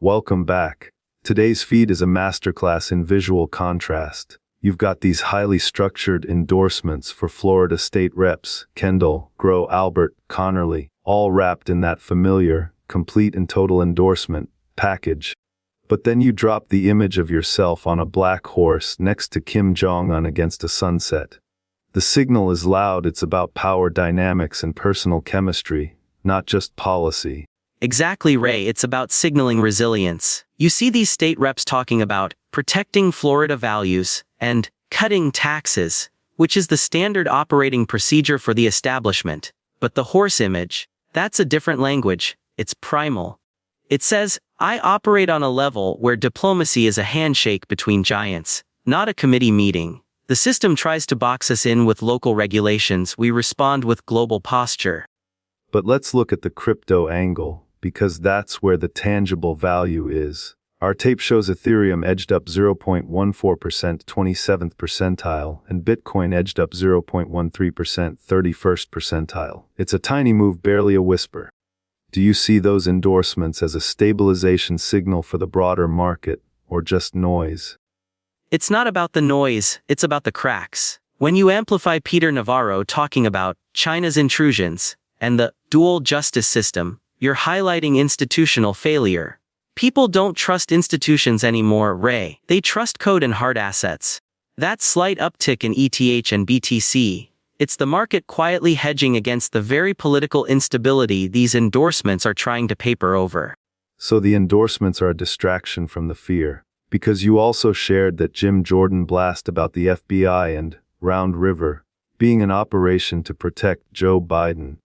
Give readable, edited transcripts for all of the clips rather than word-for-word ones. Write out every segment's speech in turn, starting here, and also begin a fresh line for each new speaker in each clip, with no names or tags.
Welcome back. Today's feed is a masterclass in visual contrast. You've got these highly structured endorsements for Florida state reps, Kendall, Grow, Albert, Connerly, all wrapped in that familiar, complete and total endorsement package. But then you drop the image of yourself on a black horse next to Kim Jong-un against a sunset. The signal is loud. It's about power dynamics and personal chemistry, not just policy.
Exactly, Ray. It's about signaling resilience. You see these state reps talking about protecting Florida values and cutting taxes, which is the standard operating procedure for the establishment. But the horse image, that's a different language. It's primal. It says, I operate on a level where diplomacy is a handshake between giants, not a committee meeting. The system tries to box us in with local regulations. We respond with global posture.
But let's look at the crypto angle, because that's where the tangible value is. Our tape shows Ethereum edged up 0.14%, 27th percentile, and Bitcoin edged up 0.13%, 31st percentile. It's a tiny move, barely a whisper. Do you see those endorsements as a stabilization signal for the broader market, or just noise?
It's not about the noise, it's about the cracks. When you amplify Peter Navarro talking about China's intrusions and the dual justice system, you're highlighting institutional failure. People don't trust institutions anymore, Ray. They trust code and hard assets. That slight uptick in ETH and BTC, it's the market quietly hedging against the very political instability these endorsements are trying to paper over.
So the endorsements are a distraction from the fear. Because you also shared that Jim Jordan blast about the FBI and Round River being an operation to protect Joe Biden.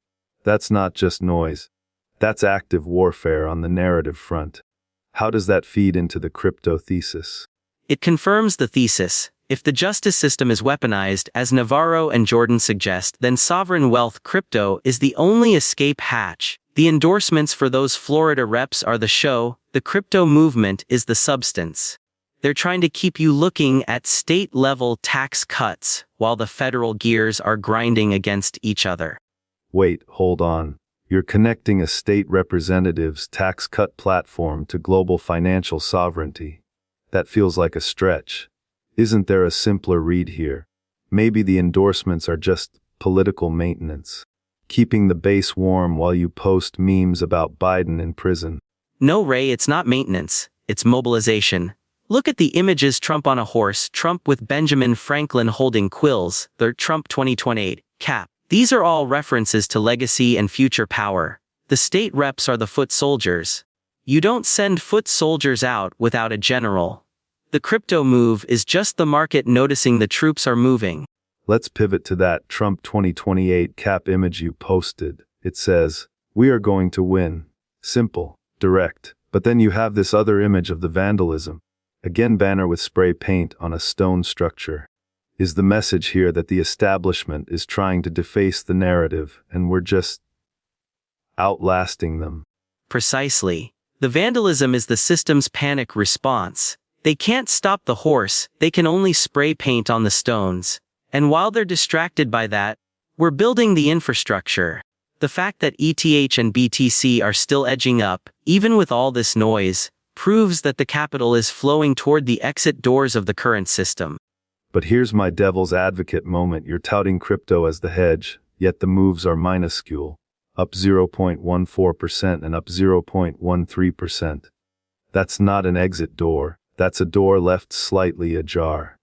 That's not just noise. That's active warfare on the narrative front. How does that feed into the crypto thesis?
It confirms the thesis. If the justice system is weaponized, as Navarro and Jordan suggest, then sovereign wealth crypto is the only escape hatch. The endorsements for those Florida reps are the show, the crypto movement is the substance. They're trying to keep you looking at state-level tax cuts while the federal gears are grinding against each other.
Wait, hold on. You're connecting a state representative's tax cut platform to global financial sovereignty. That feels like a stretch. Isn't there a simpler read here? Maybe the endorsements are just political maintenance, keeping the base warm while you post memes about Biden in prison.
No, Ray, it's not maintenance, it's mobilization. Look at the images: Trump on a horse, Trump with Benjamin Franklin holding quills, the Trump 2028 cap. These are all references to legacy and future power. The state reps are the foot soldiers. You don't send foot soldiers out without a general. The crypto move is just the market noticing the troops are moving.
Let's pivot to that Trump 2028 cap image you posted. It says, "We are going to win." Simple, direct. But then you have this other image of the vandalism. Again, banner with spray paint on a stone structure. Is the message here that the establishment is trying to deface the narrative and we're just outlasting them?
Precisely. The vandalism is the system's panic response. They can't stop the horse, they can only spray paint on the stones. And while they're distracted by that, we're building the infrastructure. The fact that ETH and BTC are still edging up, even with all this noise, proves that the capital is flowing toward the exit doors of the current system.
But here's my devil's advocate moment. You're touting crypto as the hedge, yet the moves are minuscule. Up 0.14% and up 0.13%. That's not an exit door. That's a door left slightly ajar.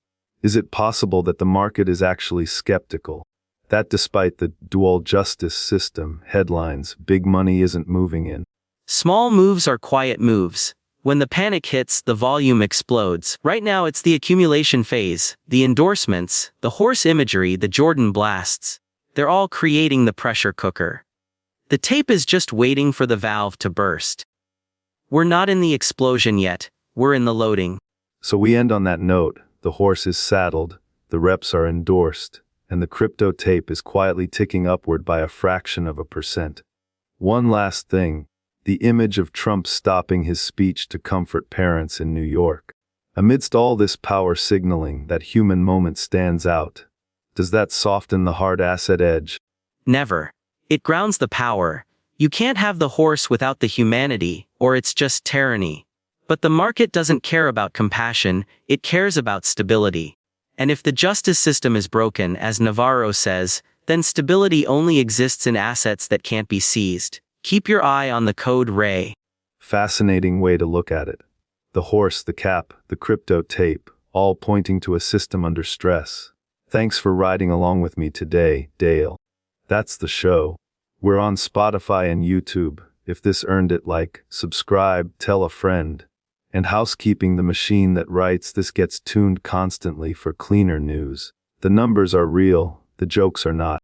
Is it possible that the market is actually skeptical? That despite the dual justice system headlines, big money isn't moving in.
Small moves are quiet moves. When the panic hits, the volume explodes. Right now it's the accumulation phase, the endorsements, the horse imagery, the Jordan blasts. They're all creating the pressure cooker. The tape is just waiting for the valve to burst. We're not in the explosion yet. We're in the loading.
So we end on that note. The horse is saddled, the reps are endorsed, and the crypto tape is quietly ticking upward by a fraction of a percent. One last thing, the image of Trump stopping his speech to comfort parents in New York. Amidst all this power signaling, that human moment stands out. Does that soften the hard asset edge?
Never. It grounds the power. You can't have the horse without the humanity, or it's just tyranny. But the market doesn't care about compassion, it cares about stability. And if the justice system is broken, as Navarro says, then stability only exists in assets that can't be seized. Keep your eye on the code Ray.
Fascinating way to look at it. The horse, the cap, the crypto tape, all pointing to a system under stress. Thanks for riding along with me today, Dale. That's the show. We're on Spotify and YouTube. If this earned it, like, subscribe, tell a friend. And housekeeping, the machine that writes this gets tuned constantly for cleaner news. The numbers are real, the jokes are not.